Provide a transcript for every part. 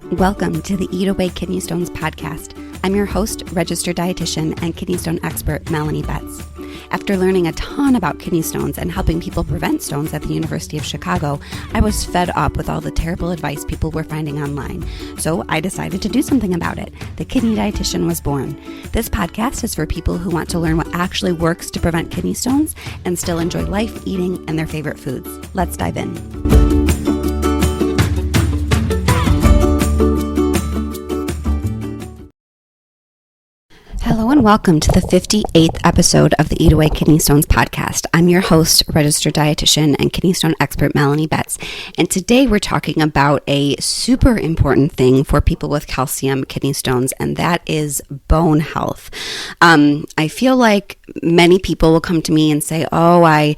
Welcome to the Eat Away Kidney Stones podcast. I'm your host, registered dietitian and kidney stone expert, Melanie. After learning a ton about kidney stones and helping people prevent stones at the University of Chicago, I was fed up with all the terrible advice people were finding online. So I decided to do something about it. The Kidney Dietitian was born. This podcast is for people who want to learn what actually works to prevent kidney stones and still enjoy life, eating, and their favorite foods. Let's dive in. Hello and welcome to the 58th episode of the Eat Away Kidney Stones podcast. I'm your host, registered dietitian and kidney stone expert, Melanie. And today we're talking about a super important thing for people with calcium kidney stones, and that is bone health. I feel like many people will come to me and say, I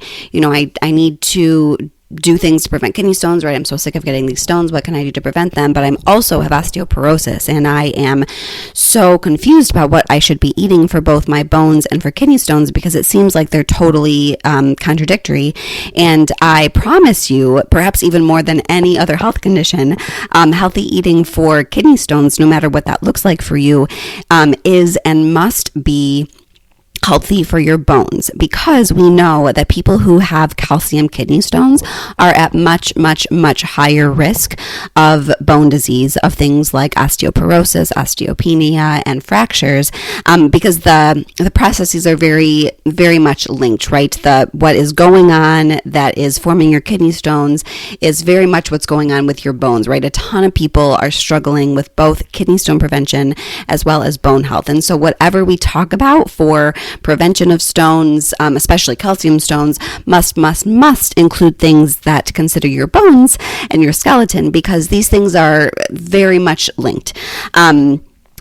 need to do things to prevent kidney stones, right? I'm so sick of getting these stones. What can I do to prevent them? But I also have osteoporosis, and I am so confused about what I should be eating for both my bones and for kidney stones because it seems like they're totally contradictory. And I promise you, perhaps even more than any other health condition, healthy eating for kidney stones, no matter what that looks like for you, is and must be healthy for your bones, because we know that people who have calcium kidney stones are at much higher risk of bone disease, of things like osteoporosis, osteopenia, and fractures, because the processes are very much linked, right? What is going on that is forming your kidney stones is very much what's going on with your bones, right? A ton of people are struggling with both kidney stone prevention as well as bone health. And so whatever we talk about for prevention of stones, especially calcium stones, must include things that consider your bones and your skeleton, because these things are very much linked.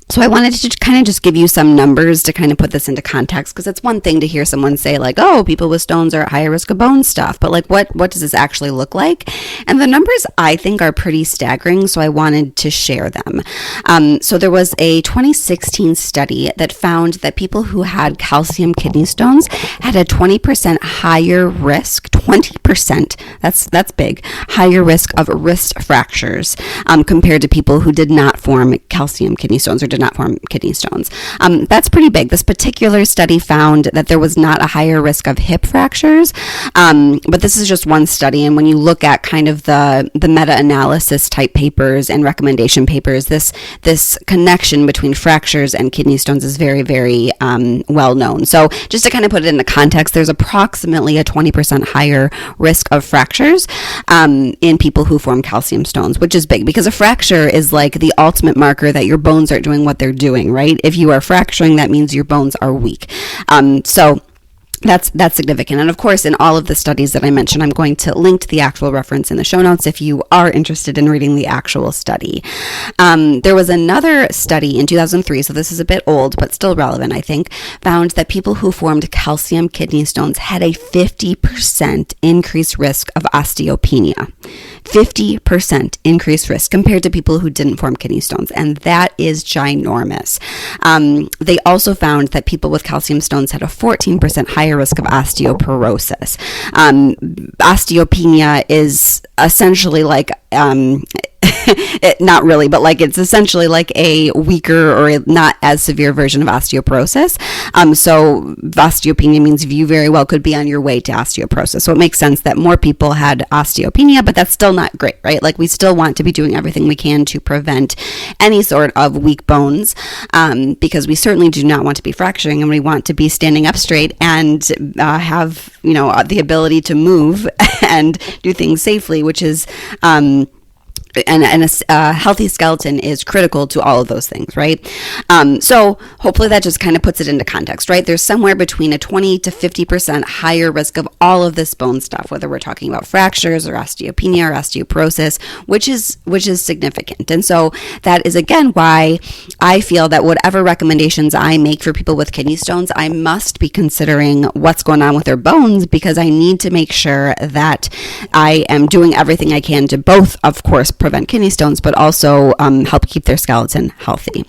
So I wanted to kind of just give you some numbers to kind of put this into context, because it's one thing to hear someone say like, oh, people with stones are at higher risk of bone stuff, but like what does this actually look like? And the numbers I think are pretty staggering, so I wanted to share them. So there was a 2016 study that found that people who had calcium kidney stones had a 20% higher risk, 20%, that's big, higher risk of wrist fractures compared to people who did not form calcium kidney stones or did not form kidney stones. That's pretty big. This particular study found that there was not a higher risk of hip fractures, but this is just one study. And when you look at kind of the meta-analysis type papers and recommendation papers, this connection between fractures and kidney stones is very well known. So just to kind of put it into context, there's approximately a 20% higher risk of fractures in people who form calcium stones, which is big because a fracture is like the ultimate marker that your bones are doing what they're doing, right? If you are fracturing, that means your bones are weak. So that's significant. And of course, in all of the studies that I mentioned, I'm going to link to the actual reference in the show notes if you are interested in reading the actual study. There was another study in 2003, so this is a bit old, but still relevant, I think, found that people who formed calcium kidney stones had a 50% increased risk of osteopenia. 50% increased risk compared to people who didn't form kidney stones. And that is ginormous. They also found that people with calcium stones had a 14% higher risk of osteoporosis. Osteopenia is essentially like not really, but like it's essentially like a weaker or not as severe version of osteoporosis. So osteopenia means you very well could be on your way to osteoporosis. So it makes sense that more people had osteopenia, but that's still not great, right? Like we still want to be doing everything we can to prevent any sort of weak bones, because we certainly do not want to be fracturing, and we want to be standing up straight and have, the ability to move and do things safely, which is and a healthy skeleton is critical to all of those things, right? So hopefully that just kind of puts it into context, right? There's somewhere between a 20 to 50% higher risk of all of this bone stuff, whether we're talking about fractures or osteopenia or osteoporosis, which is significant. And so that is again why I feel that whatever recommendations I make for people with kidney stones, I must be considering what's going on with their bones, because I need to make sure that I am doing everything I can to both, of course, prevent kidney stones, but also help keep their skeleton healthy.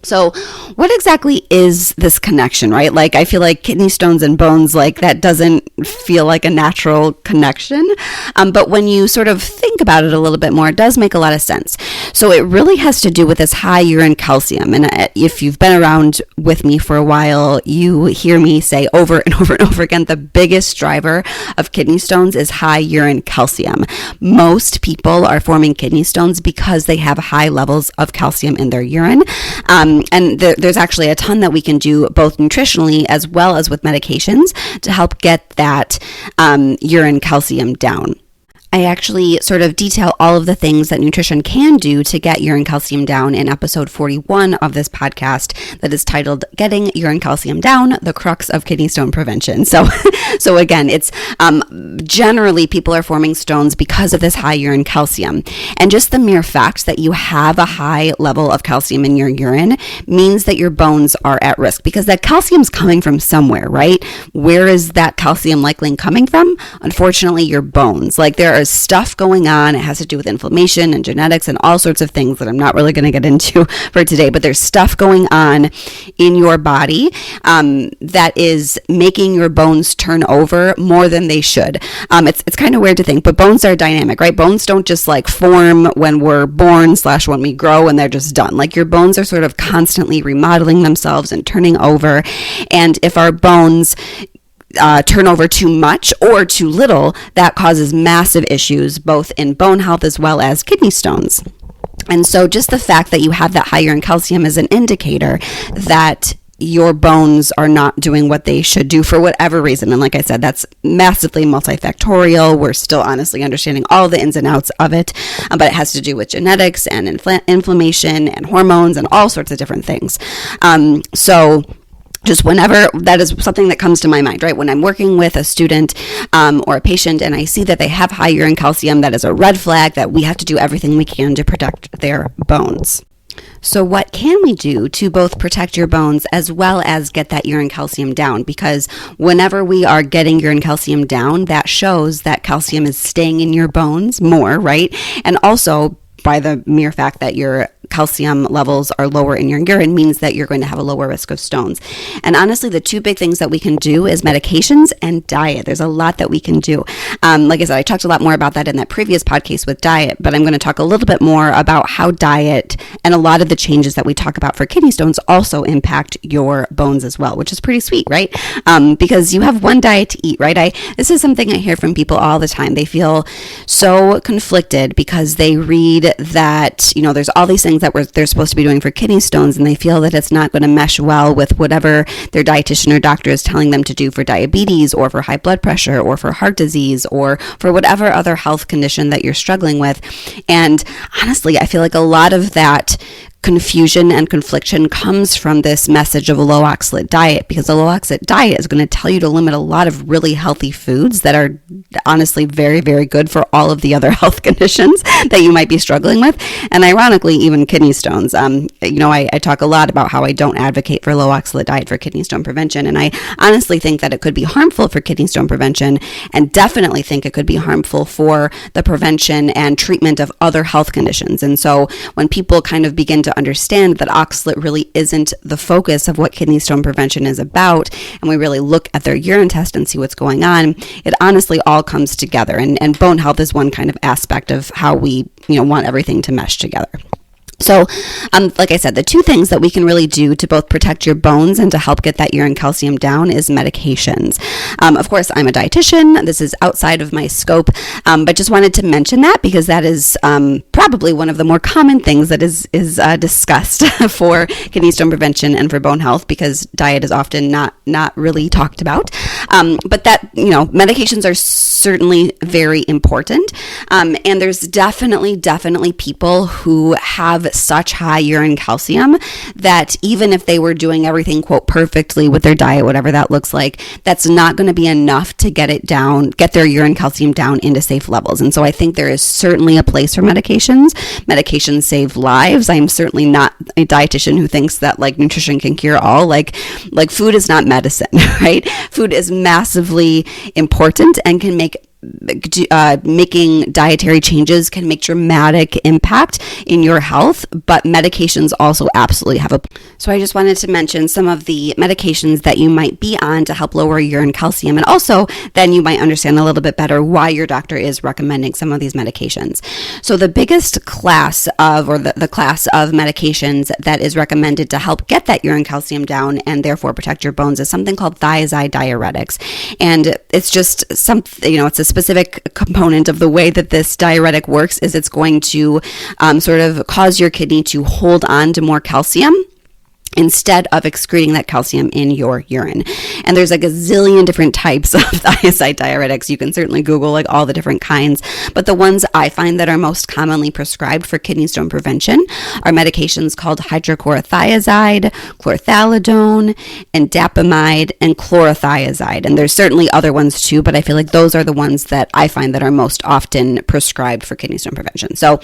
So what exactly is this connection, right? Like, I feel like kidney stones and bones, like that doesn't feel like a natural connection. But when you sort of think about it a little bit more, it does make a lot of sense. So it really has to do with this high urine calcium. And if you've been around with me for a while, you hear me say over and over and over again, the biggest driver of kidney stones is high urine calcium. Most people are forming kidney stones because they have high levels of calcium in their urine. And there's actually a ton that we can do both nutritionally as well as with medications to help get that urine calcium down. I actually sort of detail all of the things that nutrition can do to get urine calcium down in episode 41 of this podcast that is titled Getting Urine Calcium Down, the Crux of Kidney Stone Prevention. So again, it's generally people are forming stones because of this high urine calcium. And just the mere fact that you have a high level of calcium in your urine means that your bones are at risk because that calcium's coming from somewhere, right? Where is that calcium likely coming from? Unfortunately, your bones. Like, there are stuff going on. It has to do with inflammation and genetics and all sorts of things that I'm not really going to get into for today, but there's stuff going on in your body that is making your bones turn over more than they should. It's kind of weird to think, but bones are dynamic, right? Bones don't just like form when we're born / when we grow and they're just done. Like, your bones are sort of constantly remodeling themselves and turning over. And if our bones turn over too much or too little, that causes massive issues both in bone health as well as kidney stones. And so just the fact that you have that high urine calcium is an indicator that your bones are not doing what they should do for whatever reason. And like I said, that's massively multifactorial. We're still honestly understanding all the ins and outs of it, but it has to do with genetics and inflammation and hormones and all sorts of different things. So just whenever, that is something that comes to my mind, right? When I'm working with a student or a patient and I see that they have high urine calcium, that is a red flag that we have to do everything we can to protect their bones. So what can we do to both protect your bones as well as get that urine calcium down? Because whenever we are getting urine calcium down, that shows that calcium is staying in your bones more, right? And also, by the mere fact that your calcium levels are lower in your urine means that you're going to have a lower risk of stones. And honestly, the two big things that we can do is medications and diet. There's a lot that we can do. Like I said, I talked a lot more about that in that previous podcast with diet, but I'm going to talk a little bit more about how diet and a lot of the changes that we talk about for kidney stones also impact your bones as well, which is pretty sweet, right? Because you have one diet to eat, right? This is something I hear from people all the time. They feel so conflicted because they read that, there's all these things that they're supposed to be doing for kidney stones, and they feel that it's not going to mesh well with whatever their dietitian or doctor is telling them to do for diabetes or for high blood pressure or for heart disease or for whatever other health condition that you're struggling with. And honestly, I feel like a lot of that confusion and confliction comes from this message of a low oxalate diet, because a low oxalate diet is going to tell you to limit a lot of really healthy foods that are honestly very, very good for all of the other health conditions that you might be struggling with. And ironically, even kidney stones. I talk a lot about how I don't advocate for a low oxalate diet for kidney stone prevention. And I honestly think that it could be harmful for kidney stone prevention, and definitely think it could be harmful for the prevention and treatment of other health conditions. And so when people kind of begin to understand that oxalate really isn't the focus of what kidney stone prevention is about, and we really look at their urine test and see what's going on, it honestly all comes together. And bone health is one kind of aspect of how we, want everything to mesh together. So, like I said, the two things that we can really do to both protect your bones and to help get that urine calcium down is medications. Of course, I'm a dietitian. This is outside of my scope, but just wanted to mention that because that is probably one of the more common things that is discussed for kidney stone prevention and for bone health, because diet is often not really talked about. But that, medications are certainly very important. And there's definitely people who have such high urine calcium that even if they were doing everything, quote, perfectly with their diet, whatever that looks like, that's not going to be enough to get their urine calcium down into safe levels. And so I think there is certainly a place for medications. Medications save lives. I'm certainly not a dietitian who thinks that like nutrition can cure all. Like food is not medicine, right? Food is massively important and can make making dietary changes can make dramatic impact in your health, but medications also absolutely have a. So I just wanted to mention some of the medications that you might be on to help lower urine calcium, and also then you might understand a little bit better why your doctor is recommending some of these medications. So the biggest class of, or the class of medications that is recommended to help get that urine calcium down and therefore protect your bones is something called thiazide diuretics. And it's just something, it's a specific component of the way that this diuretic works is it's going to sort of cause your kidney to hold on to more calcium instead of excreting that calcium in your urine. And there's like a zillion different types of thiazide diuretics. You can certainly Google like all the different kinds, but the ones I find that are most commonly prescribed for kidney stone prevention are medications called hydrochlorothiazide, chlorthalidone, indapamide, and chlorothiazide. And there's certainly other ones too, but I feel like those are the ones that I find that are most often prescribed for kidney stone prevention. So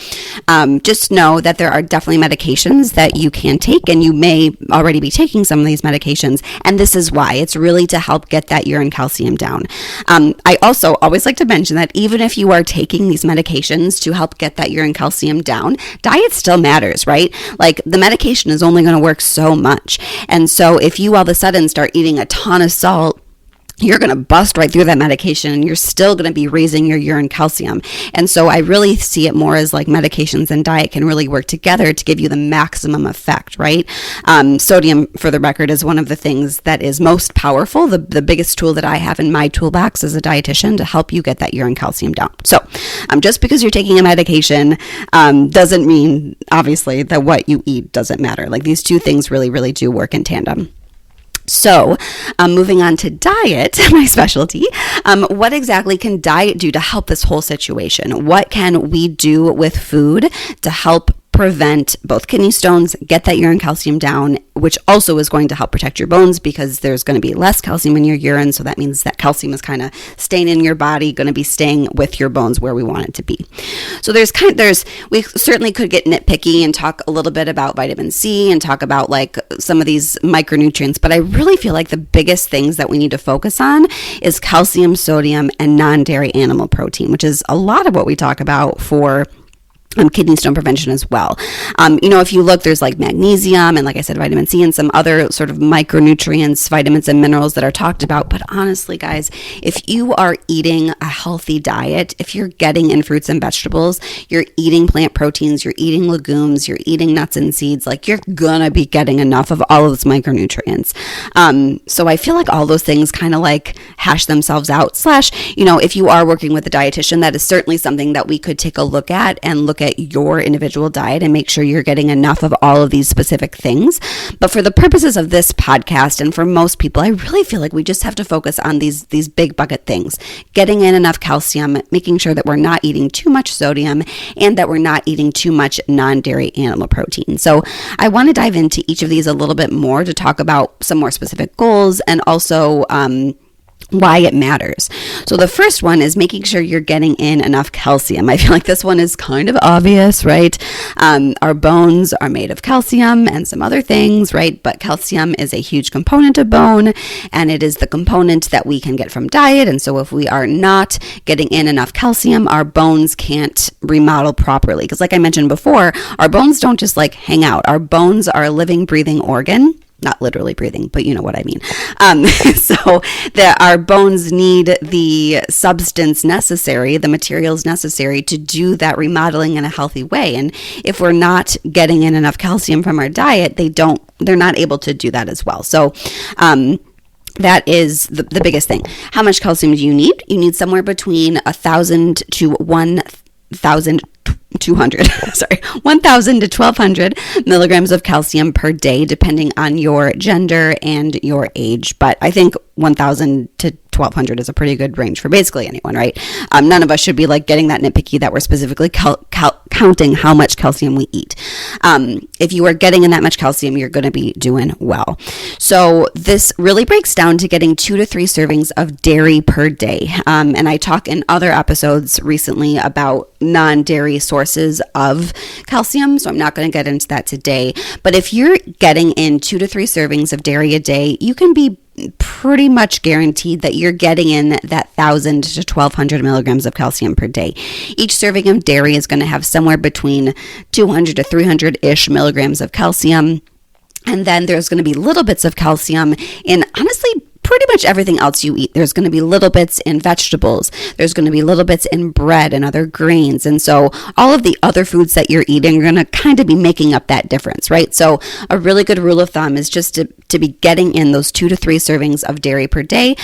just know that there are definitely medications that you can take, and you may already be taking some of these medications, and this is why. It's really to help get that urine calcium down. I also always like to mention that even if you are taking these medications to help get that urine calcium down, diet still matters, right? Like the medication is only going to work so much. And so if you all of a sudden start eating a ton of salt, you're going to bust right through that medication and you're still going to be raising your urine calcium. And so I really see it more as like medications and diet can really work together to give you the maximum effect, right? Sodium, for the record, is one of the things that is most powerful. The biggest tool that I have in my toolbox as a dietitian to help you get that urine calcium down. So just because you're taking a medication doesn't mean, obviously, that what you eat doesn't matter. Like these two things really, really do work in tandem. So moving on to diet, my specialty, what exactly can diet do to help this whole situation? What can we do with food to help prevent both kidney stones, get that urine calcium down, which also is going to help protect your bones because there's going to be less calcium in your urine. So that means that calcium is kind of staying in your body, going to be staying with your bones where we want it to be. So we certainly could get nitpicky and talk a little bit about vitamin C and talk about like some of these micronutrients, but I really feel like the biggest things that we need to focus on is calcium, sodium, and non-dairy animal protein, which is a lot of what we talk about for kidney stone prevention as well. If you look, there's like magnesium and, like I said, vitamin C and some other sort of micronutrients, vitamins and minerals that are talked about. But honestly, guys, if you are eating a healthy diet, if you're getting in fruits and vegetables, you're eating plant proteins, you're eating legumes, you're eating nuts and seeds, like you're gonna be getting enough of all of those micronutrients. So I feel like all those things kind of like hash themselves out. If you are working with a dietitian, that is certainly something that we could take a look at and look at your individual diet and make sure you're getting enough of all of these specific things. But for the purposes of this podcast and for most people, I really feel like we just have to focus on these big bucket things, getting in enough calcium, making sure that we're not eating too much sodium and that we're not eating too much non-dairy animal protein. So I want to dive into each of these a little bit more to talk about some more specific goals and also why it matters. So the first one is making sure you're getting in enough calcium. I feel like this one is kind of obvious, right? Our bones are made of calcium and some other things, right? But calcium is a huge component of bone, and it is the component that we can get from diet. And so if we are not getting in enough calcium, our bones can't remodel properly. Because like I mentioned before, our bones don't just like hang out. Our bones are a living, breathing organ. Not literally breathing, but you know what I mean. So that our bones need the substance necessary, the materials necessary to do that remodeling in a healthy way. And if we're not getting in enough calcium from our diet, they're not able to do that as well. So, that is the biggest thing. How much calcium do you need? You need somewhere between 1,000 to 1,200 1,000 to 1,200 milligrams of calcium per day, depending on your gender and your age. But I think 1,000 to 1,200 is a pretty good range for basically anyone, right? None of us should be like getting that nitpicky that we're specifically counting how much calcium we eat. If you are getting in that much calcium, you're going to be doing well. So this really breaks down to getting 2 to 3 servings of dairy per day. And I talk in other episodes recently about non-dairy sources of calcium, so I'm not going to get into that today. But if you're getting in 2 to 3 servings of dairy a day, you can be pretty much guaranteed that you're getting in that 1,000 to 1,200 milligrams of calcium per day. Each serving of dairy is going to have somewhere between 200 to 300-ish milligrams of calcium. And then there's going to be little bits of calcium in, honestly, pretty much everything else you eat. There's going to be little bits in vegetables. There's going to be little bits in bread and other grains. And so all of the other foods that you're eating are going to kind of be making up that difference, right? So a really good rule of thumb is just to be getting in those 2 to 3 servings of dairy per day.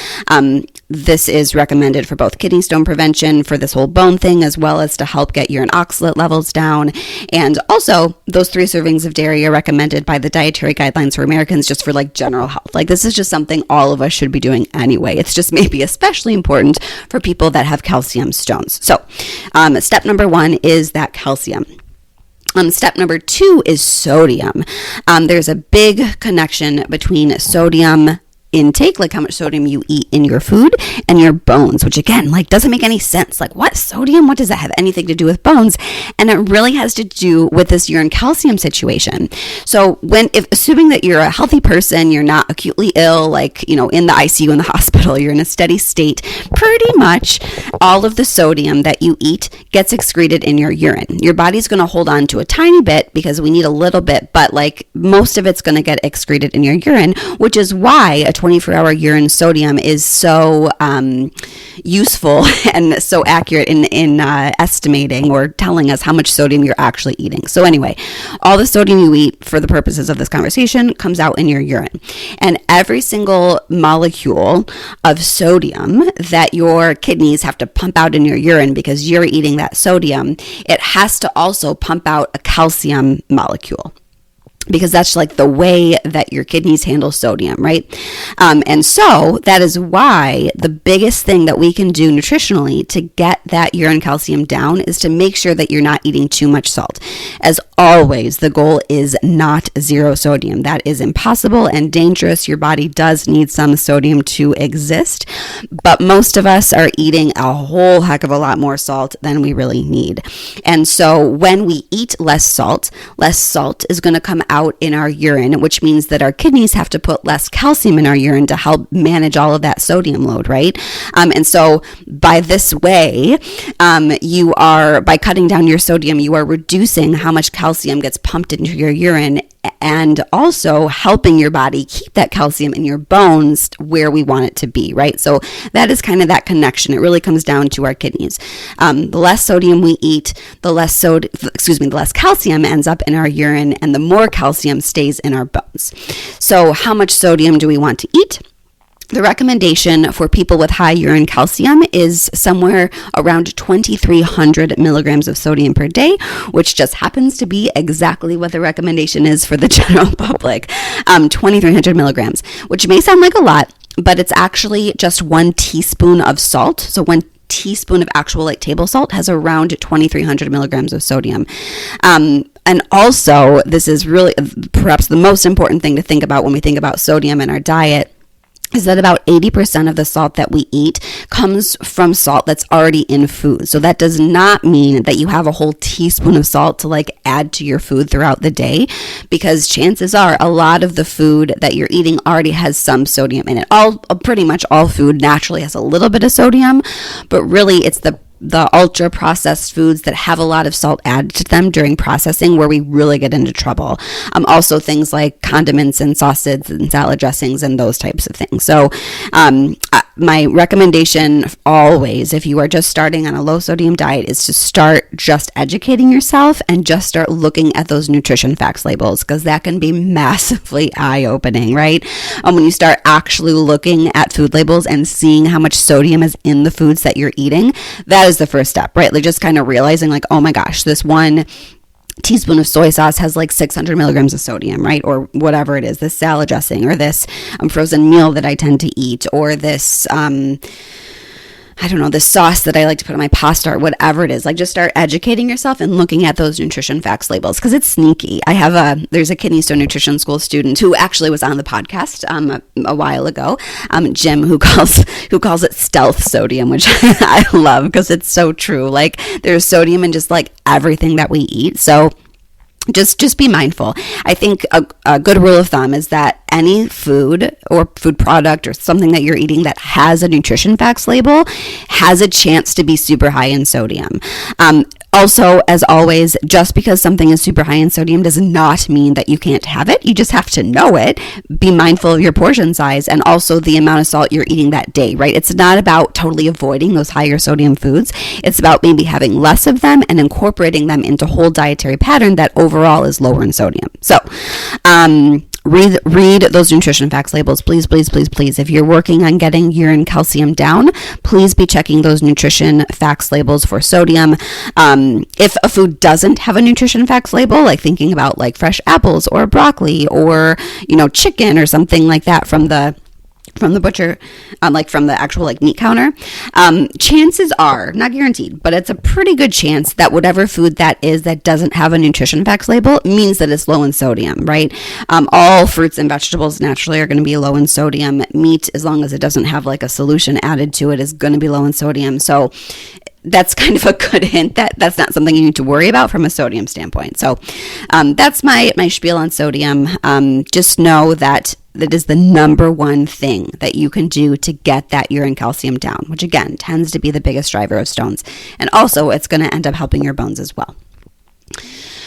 This is recommended for both kidney stone prevention, for this whole bone thing, as well as to help get urine oxalate levels down. And also, those 3 servings of dairy are recommended by the Dietary Guidelines for Americans just for like general health. Like, this is just something all of us should be doing anyway. It's just maybe especially important for people that have calcium stones. So, step number 1 is that calcium. Step number 2 is sodium. There's a big connection between sodium intake, like how much sodium you eat in your food, and your bones, which again, like, doesn't make any sense. Like, what sodium? What does that have anything to do with bones? And it really has to do with this urine calcium situation. So if assuming that you're a healthy person, you're not acutely ill, like, in the ICU in the hospital, you're in a steady state, pretty much all of the sodium that you eat gets excreted in your urine. Your body's going to hold on to a tiny bit because we need a little bit, but like most of it's going to get excreted in your urine, which is why a 24-hour urine sodium is so useful and so accurate in estimating or telling us how much sodium you're actually eating. So anyway, all the sodium you eat, for the purposes of this conversation, comes out in your urine. And every single molecule of sodium that your kidneys have to pump out in your urine because you're eating that sodium, it has to also pump out a calcium molecule, because that's like the way that your kidneys handle sodium, right? And so that is why the biggest thing that we can do nutritionally to get that urine calcium down is to make sure that you're not eating too much salt. As always, the goal is not 0 sodium. That is impossible and dangerous. Your body does need some sodium to exist, but most of us are eating a whole heck of a lot more salt than we really need. And so when we eat less salt is going to come out in our urine, which means that our kidneys have to put less calcium in our urine to help manage all of that sodium load, right? And so by this way, by cutting down your sodium, you are reducing how much calcium gets pumped into your urine, and also helping your body keep that calcium in your bones where we want it to be, right? So that is kind of that connection. It really comes down to our kidneys. The less sodium we eat, the less calcium ends up in our urine, and the more calcium stays in our bones. So how much sodium do we want to eat? The recommendation for people with high urine calcium is somewhere around 2,300 milligrams of sodium per day, which just happens to be exactly what the recommendation is for the general public. 2,300 milligrams, which may sound like a lot, but it's actually just 1 teaspoon of salt. So 1 teaspoon of actual table salt has around 2,300 milligrams of sodium. And also, this is really perhaps the most important thing to think about when we think about sodium in our diet, is that about 80% of the salt that we eat comes from salt that's already in food. So that does not mean that you have a whole teaspoon of salt to add to your food throughout the day, because chances are a lot of the food that you're eating already has some sodium in it. Pretty much all food naturally has a little bit of sodium, but really it's the ultra processed foods that have a lot of salt added to them during processing where we really get into trouble. Also things like condiments and sauces and salad dressings and those types of things. So my recommendation always, if you are just starting on a low sodium diet, is to start just educating yourself and just start looking at those nutrition facts labels, because that can be massively eye-opening, right? When you start actually looking at food labels and seeing how much sodium is in the foods that you're eating, that is the first step, right? Just kind of realizing oh my gosh, this 1 teaspoon of soy sauce has 600 milligrams of sodium, right? Or whatever it is, this salad dressing, or this frozen meal that I tend to eat, or this, this sauce that I like to put on my pasta, or whatever it is. Just start educating yourself and looking at those nutrition facts labels, because it's sneaky. There's a Kidney Stone Nutrition School student who actually was on the podcast a while ago, Jim, who calls it stealth sodium, which I love because it's so true. There's sodium in just everything that we eat. So just be mindful. I think a good rule of thumb is that any food or food product or something that you're eating that has a nutrition facts label has a chance to be super high in sodium. Also, as always, just because something is super high in sodium does not mean that you can't have it. You just have to know it. Be mindful of your portion size and also the amount of salt you're eating that day, right? It's not about totally avoiding those higher sodium foods. It's about maybe having less of them and incorporating them into whole dietary pattern that overall is lower in sodium. So, read those nutrition facts labels, please, please, please, please. If you're working on getting urine calcium down, please be checking those nutrition facts labels for sodium. If a food doesn't have a nutrition facts label, like thinking about like fresh apples or broccoli or, chicken or something like that from the butcher, like from the actual like meat counter, chances are, not guaranteed, but it's a pretty good chance that whatever food that is that doesn't have a nutrition facts label means that it's low in sodium, right? All fruits and vegetables naturally are going to be low in sodium. Meat, as long as it doesn't have like a solution added to it, is going to be low in sodium. So that's kind of a good hint that that's not something you need to worry about from a sodium standpoint. So that's my spiel on sodium. Just know that is the number one thing that you can do to get that urine calcium down, which again tends to be the biggest driver of stones. And also it's going to end up helping your bones as well.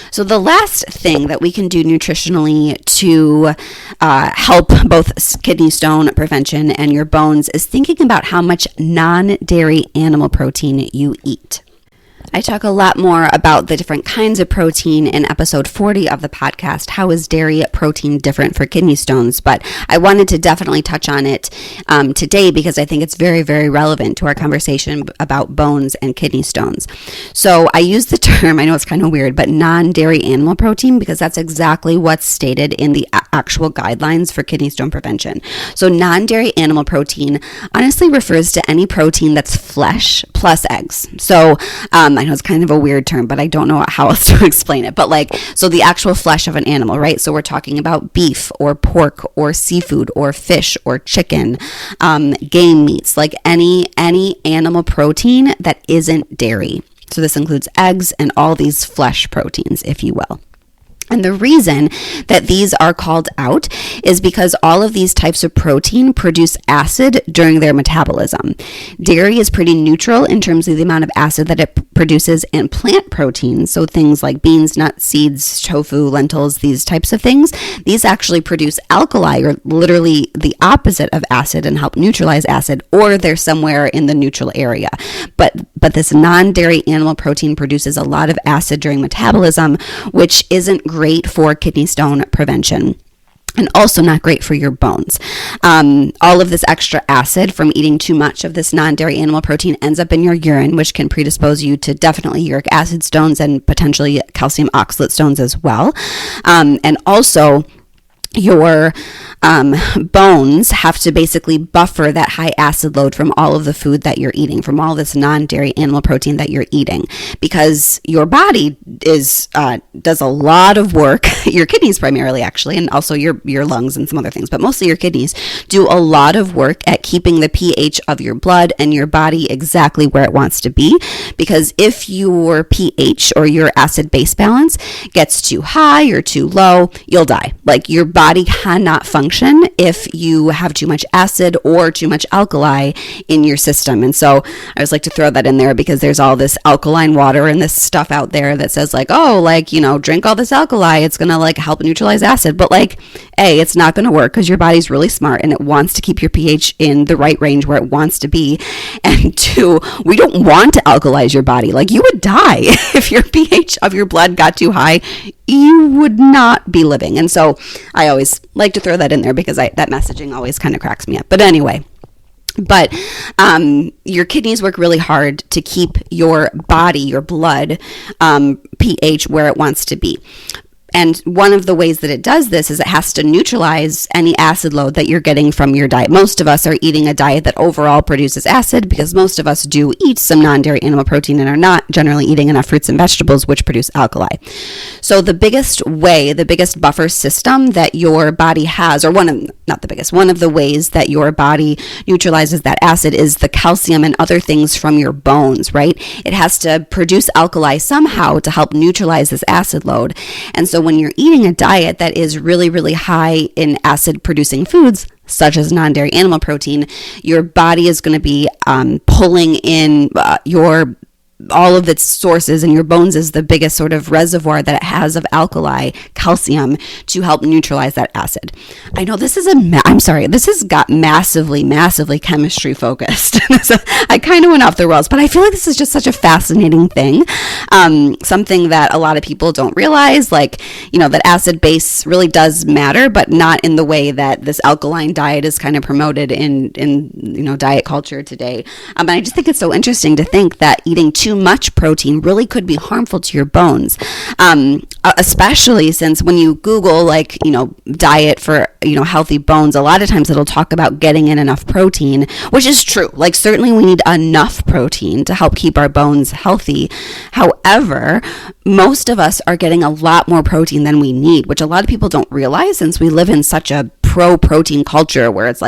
So the last thing that we can do nutritionally to help both kidney stone prevention and your bones is thinking about how much non-dairy animal protein you eat. I talk a lot more about the different kinds of protein in episode 40 of the podcast, How is Dairy Protein Different for Kidney Stones? But I wanted to definitely touch on it today because I think it's very, very relevant to our conversation about bones and kidney stones. So I use the term, I know it's kind of weird, but non-dairy animal protein because that's exactly what's stated in the actual guidelines for kidney stone prevention. So non-dairy animal protein honestly refers to any protein that's flesh plus eggs. So I know it's kind of a weird term, but I don't know how else to explain it. But so the actual flesh of an animal, right? So we're talking about beef or pork or seafood or fish or chicken, game meats, like any animal protein that isn't dairy. So this includes eggs and all these flesh proteins, if you will. And the reason that these are called out is because all of these types of protein produce acid during their metabolism. Dairy is pretty neutral in terms of the amount of acid that it produces, and plant proteins, so things like beans, nuts, seeds, tofu, lentils, these types of things, these actually produce alkali, or literally the opposite of acid, and help neutralize acid, or they're somewhere in the neutral area. But this non-dairy animal protein produces a lot of acid during metabolism, which isn't great for kidney stone prevention. And also not great for your bones. All of this extra acid from eating too much of this non-dairy animal protein ends up in your urine, which can predispose you to definitely uric acid stones and potentially calcium oxalate stones as well. And also, your bones have to basically buffer that high acid load from all of the food that you're eating, from all this non-dairy animal protein that you're eating, because your body does a lot of work, your kidneys primarily actually, and also your lungs and some other things, but mostly your kidneys do a lot of work at keeping the pH of your blood and your body exactly where it wants to be, because if your pH or your acid-base balance gets too high or too low, you'll die. Like, your body cannot function if you have too much acid or too much alkali in your system. And so I always like to throw that in there because there's all this alkaline water and this stuff out there that says drink all this alkali, it's going to help neutralize acid. But A, it's not going to work because your body's really smart and it wants to keep your pH in the right range where it wants to be. And 2, we don't want to alkalize your body. You would die if your pH of your blood got too high. You would not be living. And so I always like to throw that in there because that messaging always kind of cracks me up. But anyway, your kidneys work really hard to keep your body, your blood, pH where it wants to be. And one of the ways that it does this is it has to neutralize any acid load that you're getting from your diet. Most of us are eating a diet that overall produces acid because most of us do eat some non-dairy animal protein and are not generally eating enough fruits and vegetables, which produce alkali. So the biggest buffer system that your body has, or one of the ways that your body neutralizes that acid is the calcium and other things from your bones, right? It has to produce alkali somehow to help neutralize this acid load. And so when you're eating a diet that is really, really high in acid producing foods, such as non-dairy animal protein, your body is going to be pulling in all of its sources, and your bones is the biggest sort of reservoir that it has of alkali, calcium, to help neutralize that acid. I know this has got massively chemistry focused. I kind of went off the rails, but I feel like this is just such a fascinating thing. Something that a lot of people don't realize, that acid base really does matter, but not in the way that this alkaline diet is kind of promoted in diet culture today. And I just think it's so interesting to think that eating too much protein really could be harmful to your bones, especially since when you Google diet for healthy bones, a lot of times it'll talk about getting in enough protein, which is true. Certainly we need enough protein to help keep our bones healthy. However, most of us are getting a lot more protein than we need, which a lot of people don't realize, since we live in such a pro-protein culture where it's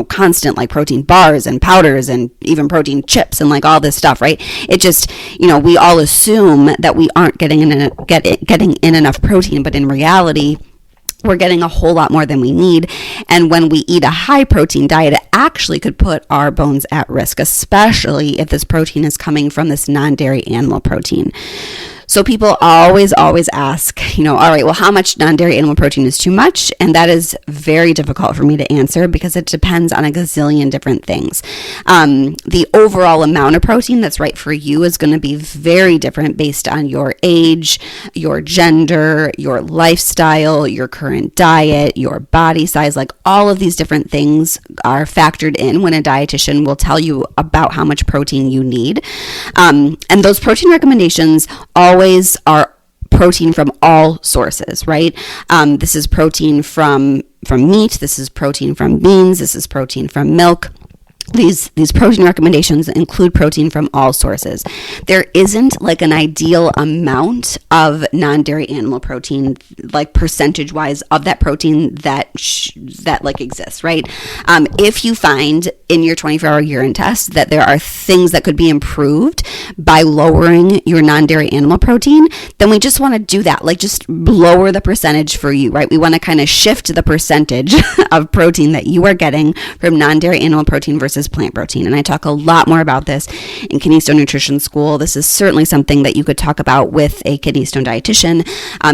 constant protein bars and powders and even protein chips and all this stuff, right? It just, we all assume that we aren't getting in enough protein, but in reality, we're getting a whole lot more than we need. And when we eat a high protein diet, it actually could put our bones at risk, especially if this protein is coming from this non-dairy animal protein. So people always ask, all right, well, how much non-dairy animal protein is too much? And that is very difficult for me to answer because it depends on a gazillion different things. The overall amount of protein that's right for you is going to be very different based on your age, your gender, your lifestyle, your current diet, your body size. All of these different things are factored in when a dietitian will tell you about how much protein you need. And those protein recommendations always are protein from all sources, right? This is protein from meat. This is protein from beans. This is protein from milk. These protein recommendations include protein from all sources. There isn't an ideal amount of non-dairy animal protein, percentage-wise of that protein that exists, right? If you find in your 24-hour urine test that there are things that could be improved by lowering your non-dairy animal protein, then we just want to do that. Just lower the percentage for you, right? We want to kind of shift the percentage of protein that you are getting from non-dairy animal protein versus plant protein. And I talk a lot more about this in Kidney Stone Nutrition School. This is certainly something that you could talk about with a Kidney Stone dietitian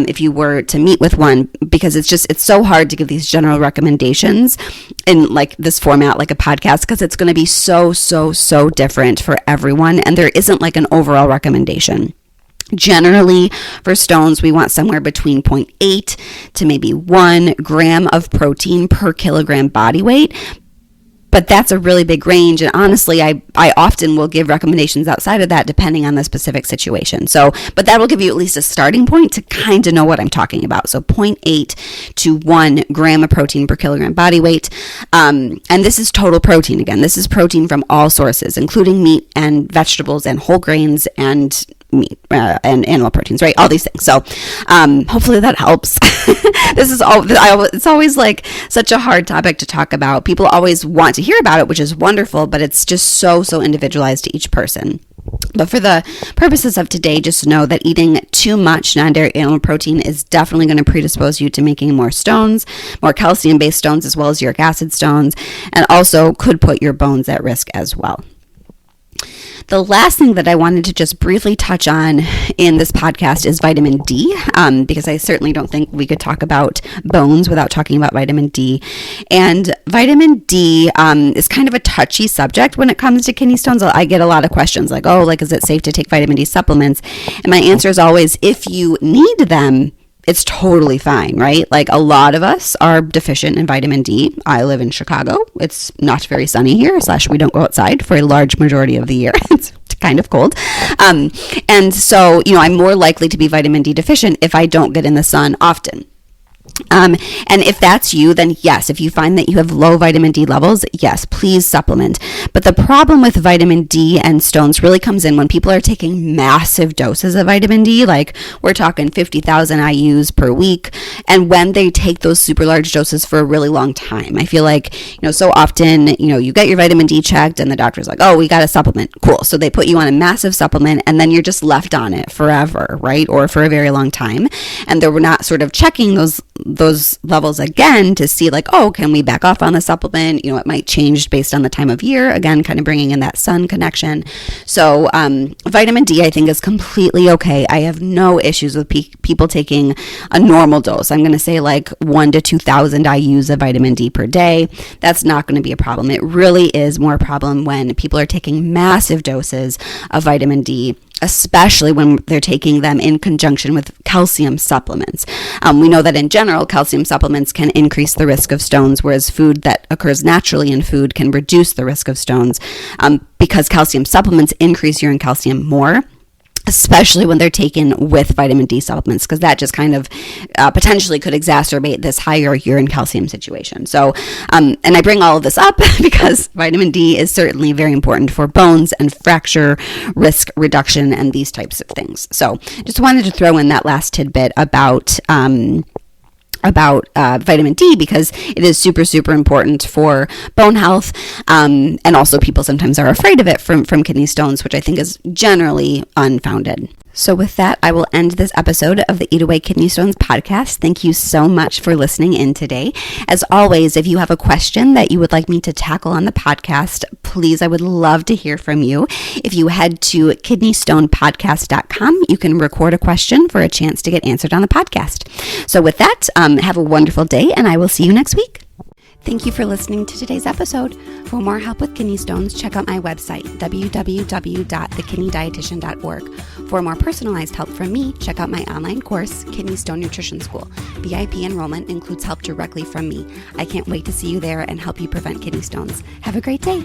if you were to meet with one, because it's so hard to give these general recommendations in this format, like a podcast, because it's going to be so different for everyone. And there isn't an overall recommendation. Generally, for stones, we want somewhere between 0.8 to maybe 1 gram of protein per kilogram body weight. But that's a really big range. And honestly, I often will give recommendations outside of that depending on the specific situation. But that will give you at least a starting point to kind of know what I'm talking about. So 0.8 to 1 gram of protein per kilogram body weight. And this is total protein. Again, this is protein from all sources, including meat and vegetables and whole grains and meat and animal proteins, right? All these things. So hopefully that helps. It's always such a hard topic to talk about. People always want to hear about it, which is wonderful, but it's just so individualized to each person. But for the purposes of today, just know that eating too much non-dairy animal protein is definitely going to predispose you to making more stones, more calcium-based stones, as well as uric acid stones, and also could put your bones at risk as well. The last thing that I wanted to just briefly touch on in this podcast is vitamin D, because I certainly don't think we could talk about bones without talking about vitamin D. And vitamin D is kind of a touchy subject when it comes to kidney stones. I get a lot of questions is it safe to take vitamin D supplements? And my answer is always, if you need them, it's totally fine, right? A lot of us are deficient in vitamin D. I live in Chicago. It's not very sunny here, / we don't go outside for a large majority of the year. It's just kind of cold. And so, I'm more likely to be vitamin D deficient if I don't get in the sun often. And if that's you, then yes, if you find that you have low vitamin D levels, yes, please supplement. But the problem with vitamin D and stones really comes in when people are taking massive doses of vitamin D, like we're talking 50,000 IUs per week, and when they take those super large doses for a really long time. I feel like, so often, you get your vitamin D checked and the doctor's like, oh, we got a supplement. Cool. So they put you on a massive supplement and then you're just left on it forever, right? Or for a very long time. And they're not sort of checking those levels again to see like, oh, can we back off on the supplement? It might change based on the time of year, again, kind of bringing in that sun connection. So vitamin D, I think, is completely okay. I have no issues with people taking a normal dose. I'm going to say like 1,000 to 2,000 IUs of vitamin D per day. That's not going to be a problem. It really is more a problem when people are taking massive doses of vitamin D, especially when they're taking them in conjunction with calcium supplements. We know that in general, calcium supplements can increase the risk of stones, whereas food that occurs naturally in food can reduce the risk of stones, because calcium supplements increase urine calcium more, especially when they're taken with vitamin D supplements, because that just kind of potentially could exacerbate this higher urine calcium situation. So, and I bring all of this up because vitamin D is certainly very important for bones and fracture risk reduction and these types of things. So just wanted to throw in that last tidbit about vitamin D, because it is super, super important for bone health. And also people sometimes are afraid of it from kidney stones, which I think is generally unfounded. So with that, I will end this episode of the Eat Away Kidney Stones podcast. Thank you so much for listening in today. As always, if you have a question that you would like me to tackle on the podcast, please, I would love to hear from you. If you head to kidneystonepodcast.com, you can record a question for a chance to get answered on the podcast. So with that, have a wonderful day, and I will see you next week. Thank you for listening to today's episode. For more help with kidney stones, check out my website, www.thekidneydietitian.org. For more personalized help from me, check out my online course, Kidney Stone Nutrition School. VIP enrollment includes help directly from me. I can't wait to see you there and help you prevent kidney stones. Have a great day.